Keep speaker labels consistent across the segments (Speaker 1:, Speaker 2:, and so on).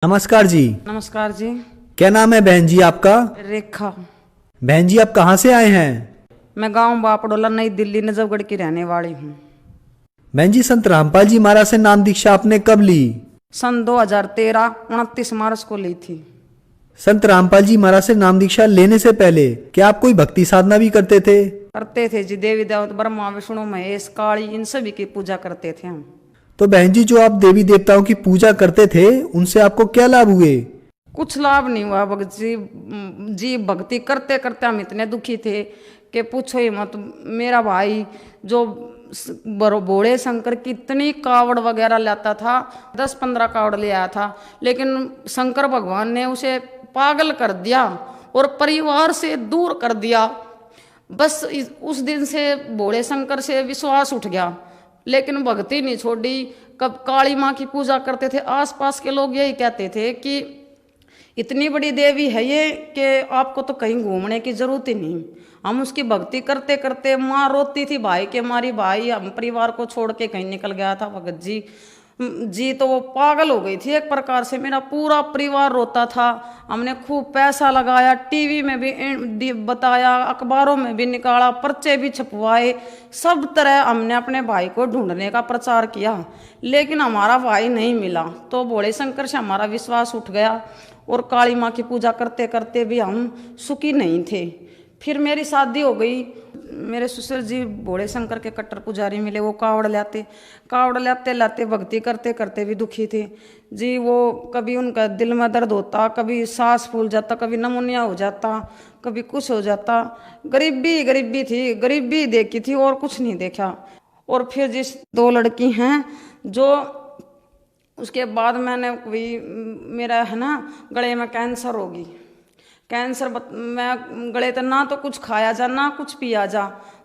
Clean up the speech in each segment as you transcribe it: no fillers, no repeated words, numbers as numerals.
Speaker 1: नमस्कार जी।
Speaker 2: नमस्कार जी।
Speaker 1: क्या नाम है बहन जी आपका?
Speaker 2: रेखा।
Speaker 1: बहन जी आप कहाँ से आए हैं?
Speaker 2: मैं गांव बापडोला नई दिल्ली नजफगढ़ की रहने वाली हूँ।
Speaker 1: बहन जी संत रामपाल जी महाराज से नाम दीक्षा आपने कब ली?
Speaker 2: सन 2013 29 मार्च को ली थी।
Speaker 1: संत रामपाल जी महाराज से नाम दीक्षा लेने से पहले क्या आप कोई भक्ति साधना भी करते थे?
Speaker 2: करते थे जी, देवी देवता ब्रह्मा विष्णु महेश काली इन सभी की पूजा करते थे हम।
Speaker 1: तो बहन जी जो आप देवी देवताओं की पूजा करते थे उनसे आपको क्या लाभ हुए?
Speaker 2: कुछ लाभ नहीं हुआ भगत जी। भक्ति करते करते हम इतने दुखी थे कि पूछो ही मत। मेरा भाई जो भोले शंकर की इतनी कावड़ वगैरह लाता था, 10-15 कावड़ ले आया था, लेकिन शंकर भगवान ने उसे पागल कर दिया और परिवार से दूर कर दिया। बस उस दिन से भोले शंकर से विश्वास उठ गया, लेकिन भक्ति नहीं छोड़ी। कब काली माँ की पूजा करते थे, आसपास के लोग यही कहते थे कि इतनी बड़ी देवी है ये कि आपको तो कहीं घूमने की जरूरत ही नहीं। हम उसकी भक्ति करते करते, माँ रोती थी भाई के मारी, भाई हम परिवार को छोड़ के कहीं निकल गया था भगत जी। तो वो पागल हो गई थी एक प्रकार से। मेरा पूरा परिवार रोता था। हमने खूब पैसा लगाया, टीवी में भी बताया, अखबारों में भी निकाला, पर्चे भी छपवाए, सब तरह हमने अपने भाई को ढूंढने का प्रचार किया, लेकिन हमारा भाई नहीं मिला। तो भोले शंकर से हमारा विश्वास उठ गया और काली माँ की पूजा करते करते भी हम सुखी नहीं थे। फिर मेरी शादी हो गई। मेरे ससुर जी भोले शंकर के कट्टर पुजारी मिले। वो कावड़ लाते लाते भक्ति करते करते भी दुखी थे जी। वो कभी उनका दिल में दर्द होता, कभी सांस फूल जाता, कभी नमूनिया हो जाता, कभी कुछ हो जाता। गरीबी थी, गरीबी देखी थी और कुछ नहीं देखा। और फिर जिस 2 लड़की हैं जो उसके बाद मैंने मेरा है ना गले में कैंसर होगी। मैं गले तो ना तो कुछ खाया जा ना कुछ पिया जा,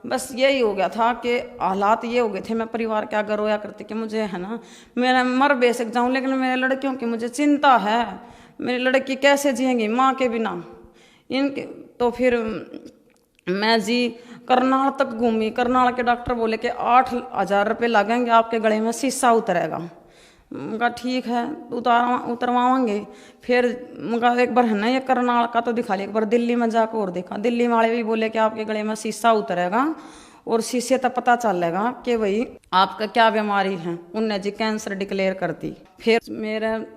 Speaker 2: बस यही हो गया था कि हालात ये हो गए थे। मैं परिवार क्या कर रोया करती कि मुझे है ना मैं मर बेसक जाऊं, लेकिन मेरे लड़कियों की मुझे चिंता है। मेरी लड़की कैसे जिएंगी माँ के बिना इनके। तो फिर मैं जी करनाल तक घूमी। करनाल के डॉक्टर बोले कि 8,000 रुपये लगेंगे, आपके गले में शीशा उतरेगा। उनका ठीक है उतरवाएंगे। फिर उनका एक बार है ना ये करनाल का तो दिखा लिया, एक बार दिल्ली में जाकर और देखा। दिल्ली वाले भी बोले कि आपके गले में शीशा उतरेगा और शीशे तक पता चलेगा कि भाई आपका क्या बीमारी है। उनने जी कैंसर डिक्लेयर कर दी। फिर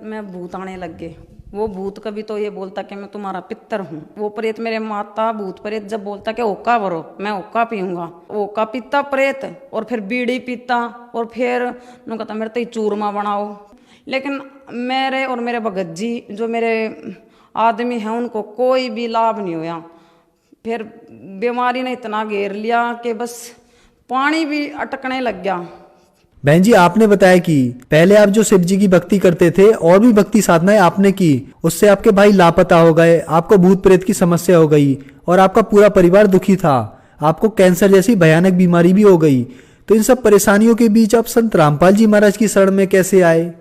Speaker 2: मैं भूत आने लग गए। वो भूत कभी तो ये बोलता कि मैं तुम्हारा पितर हूँ। वो प्रेत मेरे माता भूत प्रेत जब बोलता कि ओका भरो, मैं ओका पीऊंगा। ओका पीता प्रेत और फिर बीड़ी पीता और फिर उन्होंने कहता मेरे तो चूरमा बनाओ। लेकिन मेरे और मेरे भगत जी जो मेरे आदमी हैं उनको कोई भी लाभ नहीं हुआ। फिर बीमारी ने इतना घेर लिया कि बस पानी भी अटकने लग गया।
Speaker 1: बहन जी आपने बताया कि पहले आप जो शिव जी की भक्ति करते थे और भी भक्ति साधनाएं आपने की, उससे आपके भाई लापता हो गए, आपको भूत प्रेत की समस्या हो गई और आपका पूरा परिवार दुखी था। आपको कैंसर जैसी भयानक बीमारी भी हो गई। तो इन सब परेशानियों के बीच आप संत रामपाल जी महाराज की शरण में कैसे आए?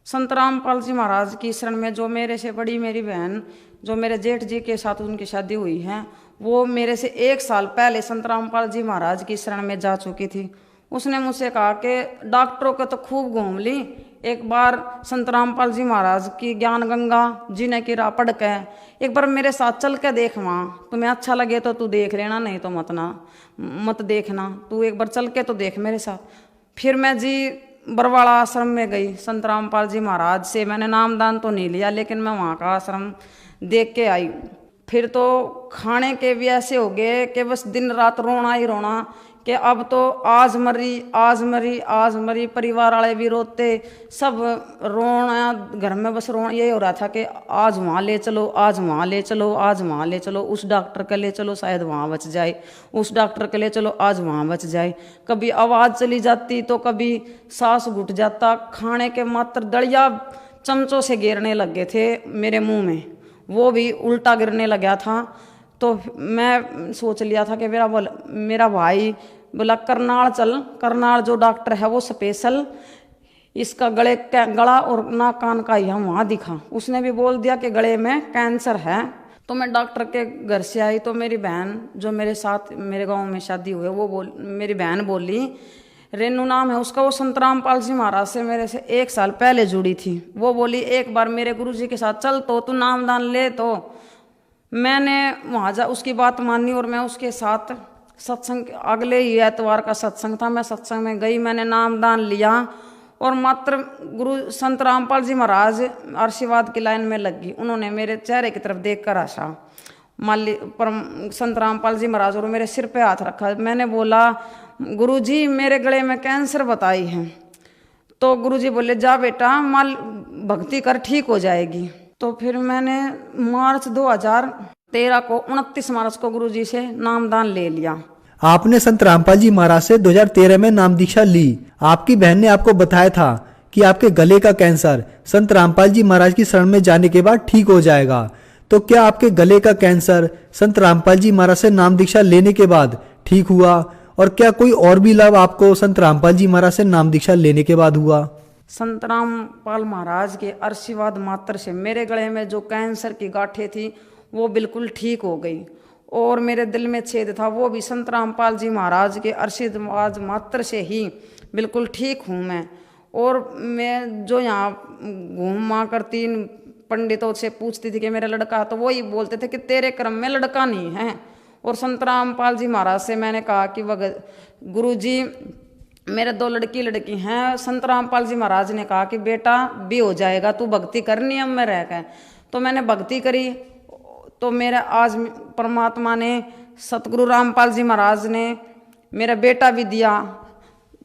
Speaker 2: संत रामपाल जी महाराज की शरण में जो मेरे से बड़ी मेरी बहन जो मेरे जेठ जी के साथ उनकी शादी हुई है, वो मेरे से 1 साल पहले संत रामपाल जी महाराज की शरण में जा चुकी थी। उसने मुझसे कहा कि डॉक्टरों को तो खूब घूम ली, एक बार संत रामपाल जी महाराज की ज्ञान गंगा जीने की राह पढ़ के एक बार मेरे साथ चल के देख, वहाँ तुम्हें अच्छा लगे तो तू देख लेना, नहीं तो मत देखना, तू एक बार चल के तो देख मेरे साथ। फिर मैं जी बरवाड़ा आश्रम में गई। संत रामपाल जी महाराज से मैंने नामदान तो नहीं लिया, लेकिन मैं वहाँ का आश्रम देख के आई। फिर तो खाने के भी ऐसे हो गए कि बस दिन रात रोना ही रोना कि अब तो आज मरी। परिवार वाले भी रोते, सब रोना, घर में बस रोना यही हो रहा था कि आज वहाँ ले चलो, आज वहाँ ले चलो, आज वहाँ ले चलो, उस डॉक्टर के ले चलो शायद वहाँ बच जाए, उस डॉक्टर के ले चलो आज वहाँ बच जाए। कभी आवाज़ चली जाती तो कभी सांस घुट जाता। खाने के मात्र दलिया चमचों से गिरने लग गए थे मेरे मुंह में, वो भी उल्टा गिरने लगा था। तो मैं सोच लिया था कि मेरा भाई बोला करनाल चल, करनाल जो डॉक्टर है वो स्पेशल इसका गला और नाक कान का ही हम वहाँ दिखा। उसने भी बोल दिया कि गले में कैंसर है। तो मैं डॉक्टर के घर से आई तो मेरी बहन जो मेरे साथ मेरे गांव में शादी हुई मेरी बहन बोली रेनू नाम है उसका, वो संतराम पाल जी महाराज से मेरे से 1 साल पहले जुड़ी थी। वो बोली एक बार मेरे गुरुजी के साथ चल तो तू नामदान ले, तो मैंने वहाँ जा उसकी बात मानी और मैं उसके साथ सत्संग, अगले ही एतवार का सत्संग था, मैं सत्संग में गई, मैंने नामदान लिया और मात्र गुरु संत रामपाल जी महाराज आशीर्वाद की लाइन में लग गई। उन्होंने मेरे चेहरे की तरफ देख कर हंसा, परम संत रामपाल जी महाराज, और मेरे सिर पे हाथ रखा। मैंने बोला गुरुजी मेरे गले में कैंसर बताई है। तो गुरुजी बोले जा बेटा माल भक्ति कर ठीक हो जाएगी। तो फिर मैंने मार्च 2013 को 29 मार्च को गुरुजी से नामदान ले लिया।
Speaker 1: आपने संत रामपाल जी महाराज से 2013 में नाम दीक्षा ली। आपकी बहन ने आपको बताया था कि आपके गले का कैंसर संत रामपाल जी महाराज की शरण में जाने के बाद ठीक हो जाएगा। तो क्या आपके गले का कैंसर संत रामपाल जी महाराज से नाम दीक्षा लेने के बाद ठीक हुआ? और क्या कोई और भी लाभ आपको संत रामपाल जी महाराज से नाम दीक्षा लेने के बाद हुआ?
Speaker 2: संत रामपाल महाराज के आशीर्वाद मात्र से मेरे गले में जो कैंसर की गांठें थी वो बिल्कुल ठीक हो गई, और मेरे दिल में छेद था वो भी संत रामपाल जी महाराज के आशीर्वाद मात्र से ही बिल्कुल ठीक हूँ मैं। और मैं जो यहाँ घूमा करती पंडितों से पूछती थी कि मेरा लड़का, तो वही बोलते थे कि तेरे क्रम में लड़का नहीं है। और संत रामपाल जी महाराज से मैंने कहा कि गुरुजी मेरे 2 लड़की हैं। संत रामपाल जी महाराज ने कहा कि बेटा भी हो जाएगा, तू भक्ति कर नियम में रह गए। तो मैंने भक्ति करी, तो मेरा आज परमात्मा ने सतगुरु रामपाल जी महाराज ने मेरा बेटा भी दिया,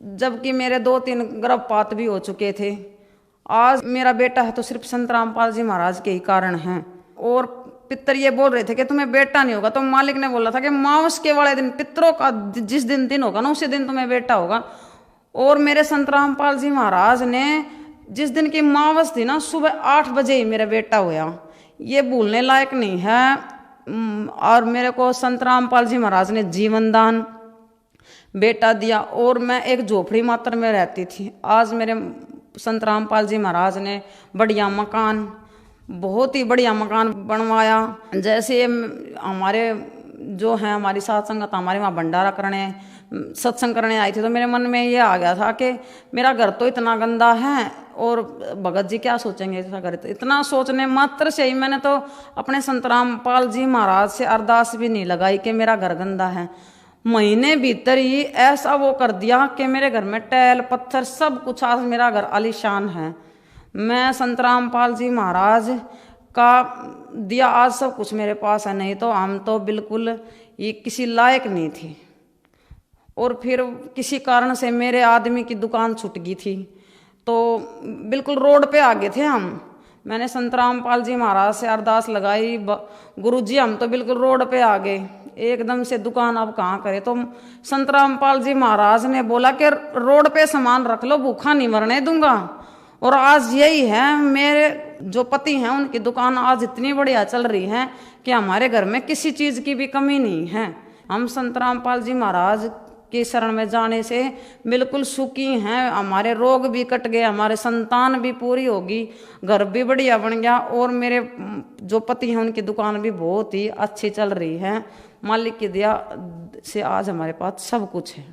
Speaker 2: जबकि मेरे 2-3 गर्भपात भी हो चुके थे। आज मेरा बेटा है तो सिर्फ संत रामपाल जी महाराज के ही कारण हैं। और पितर ये बोल रहे थे कि तुम्हें बेटा नहीं होगा, तो मालिक ने बोला था कि मावस के वाले दिन पितरों का जिस दिन होगा ना उसी दिन तुम्हें बेटा होगा। और मेरे संत रामपाल जी महाराज ने जिस दिन की मावस थी ना, सुबह 8 बजे ही मेरा बेटा हुआ। ये भूलने लायक नहीं है। और मेरे को संत रामपाल जी महाराज ने जीवन दान बेटा दिया, और मैं एक झोपड़ी मात्र में रहती थी। आज मेरे संत रामपाल जी महाराज ने बढ़िया मकान, बहुत ही बढ़िया मकान बनवाया। जैसे हमारे जो हैं हमारी साथ संगत हमारे वहाँ भंडारा करने सत्संग करने आई थी, तो मेरे मन में ये आ गया था कि मेरा घर तो इतना गंदा है और भगत जी क्या सोचेंगे ऐसा घर। इतना सोचने मात्र से ही मैंने तो अपने संत रामपाल जी महाराज से अरदास भी नहीं लगाई कि मेरा घर गंदा है। महीने भीतर ही ऐसा वो कर दिया कि मेरे घर में टैल पत्थर सब कुछ, आज मेरा घर आलीशान है। मैं संत रामपाल जी महाराज का दिया आज सब कुछ मेरे पास है, नहीं तो हम तो बिल्कुल ये किसी लायक नहीं थी। और फिर किसी कारण से मेरे आदमी की दुकान छूट गई थी, तो बिल्कुल रोड पे आ गए थे हम। मैंने संत रामपाल जी महाराज से अरदास लगाई, गुरुजी हम तो बिल्कुल रोड पे आ गए, एकदम से दुकान अब कहाँ करे। तो संत रामपाल जी महाराज ने बोला कि रोड पे सामान रख लो, भूखा नहीं मरने दूंगा। और आज यही है, मेरे जो पति हैं उनकी दुकान आज इतनी बढ़िया चल रही है कि हमारे घर में किसी चीज़ की भी कमी नहीं है। हम संत रामपाल जी महाराज के शरण में जाने से बिल्कुल सुखी हैं। हमारे रोग भी कट गए, हमारे संतान भी पूरी होगी, घर भी बढ़िया बन गया, और मेरे जो पति हैं उनकी दुकान भी बहुत ही अच्छी चल रही है। मालिक की दया से आज हमारे पास सब कुछ है।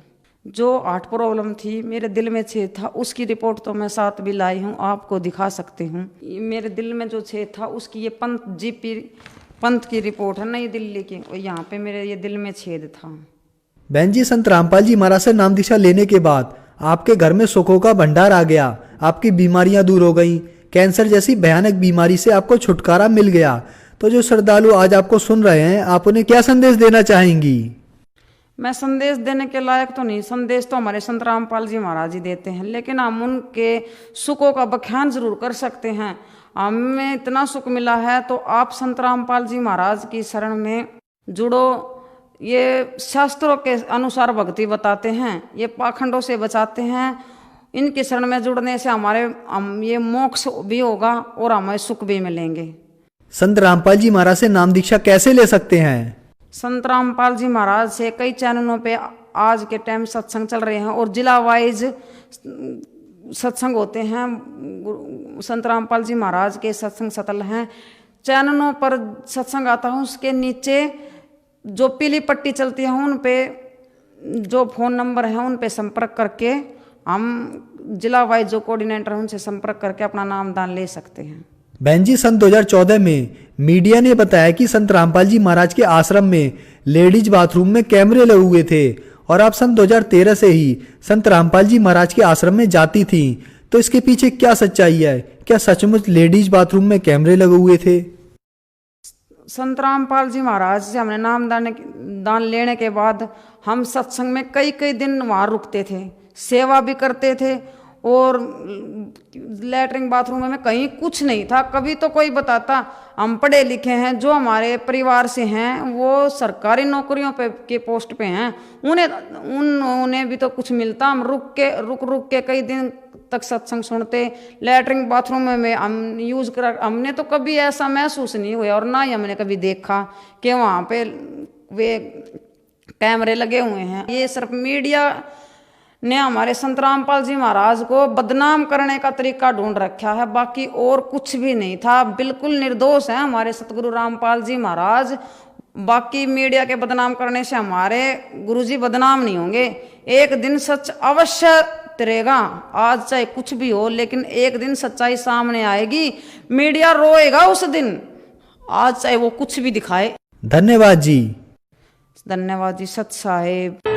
Speaker 2: जो हार्ट प्रॉब्लम थी, मेरे दिल में छेद था, उसकी रिपोर्ट तो मैं साथ भी लाई हूँ, आपको दिखा सकती हूँ। मेरे दिल में जो छेद था उसकी ये पंथ की रिपोर्ट है, नई दिल्ली की। यहाँ पे मेरे ये दिल में छेद था।
Speaker 1: बहन जी, संत रामपाल जी महाराज से नाम दीक्षा लेने के बाद आपके घर में सुखों का भंडार आ गया, आपकी बीमारियां दूर हो गई, कैंसर जैसी भयानक बीमारी से आपको छुटकारा मिल गया। तो जो श्रद्धालु आज आपको सुन रहे हैं, आप उन्हें क्या संदेश देना चाहेंगी?
Speaker 2: मैं संदेश देने के लायक तो नहीं, संदेश तो हमारे संत रामपाल जी महाराज ही देते हैं, लेकिन हम उनके सुखों का बखान जरूर कर सकते हैं। हमें इतना सुख मिला है तो आप संत रामपाल जी महाराज की शरण में जुड़ो। ये शास्त्रों के अनुसार भक्ति बताते हैं, ये पाखंडों से बचाते हैं। इनकी शरण में जुड़ने से हम ये मोक्ष भी होगा और हमें सुख भी मिलेंगे।
Speaker 1: संत रामपाल जी महाराज से नाम दीक्षा कैसे ले सकते हैं?
Speaker 2: संत रामपाल जी महाराज से कई चैनलों पे आज के टाइम सत्संग चल रहे हैं, और जिला वाइज सत्संग होते हैं। संत रामपाल जी महाराज के सत्संग सतल हैं, चैनलों पर सत्संग आता है, उसके नीचे जो पीली पट्टी चलती है उन पे जो फ़ोन नंबर है उन पे संपर्क करके हम जिला वाइज जो कोऑर्डिनेटर हैं उनसे संपर्क करके अपना नामदान ले सकते हैं।
Speaker 1: बहन जी, सन 2014 में मीडिया ने बताया कि संत रामपाल जी महाराज के आश्रम में लेडीज बाथरूम में कैमरे लगे हुए थे और आप सन 2013 से ही संत रामपाल जी महाराज के आश्रम में जाती थी। तो इसके पीछे क्या सच्चाई है? क्या सचमुच लेडीज बाथरूम में कैमरे लगे हुए थे?
Speaker 2: संत रामपाल जी महाराज से हमने दान लेने के बाद हम सत्संग में कई कई दिन वहाँ रुकते थे, सेवा भी करते थे और लैट्रिन बाथरूम में कहीं कुछ नहीं था। कभी तो कोई बताता हम पढ़े लिखे हैं, जो हमारे परिवार से हैं वो सरकारी नौकरियों पे के पोस्ट पे हैं, उन्हें भी तो कुछ मिलता। हम रुक के कई दिन तक सत्संग सुनते, लैट्रिन बाथरूम में हम यूज कर, हमने तो कभी ऐसा महसूस नहीं हुआ और ना ही हमने कभी देखा कि वहाँ पे वे कैमरे लगे हुए हैं। ये सिर्फ मीडिया ने हमारे संत रामपाल जी महाराज को बदनाम करने का तरीका ढूंढ रखा है, बाकी और कुछ भी नहीं था। बिल्कुल निर्दोष है हमारे सतगुरु रामपाल जी महाराज। बाकी मीडिया के बदनाम करने से हमारे गुरुजी बदनाम नहीं होंगे। एक दिन सच अवश्य तिरेगा, आज चाहे कुछ भी हो, लेकिन एक दिन सच्चाई सामने आएगी। मीडिया रोएगा उस दिन, आज चाहे वो कुछ भी दिखाए।
Speaker 1: धन्यवाद जी।
Speaker 2: धन्यवाद जी। सत साहेब।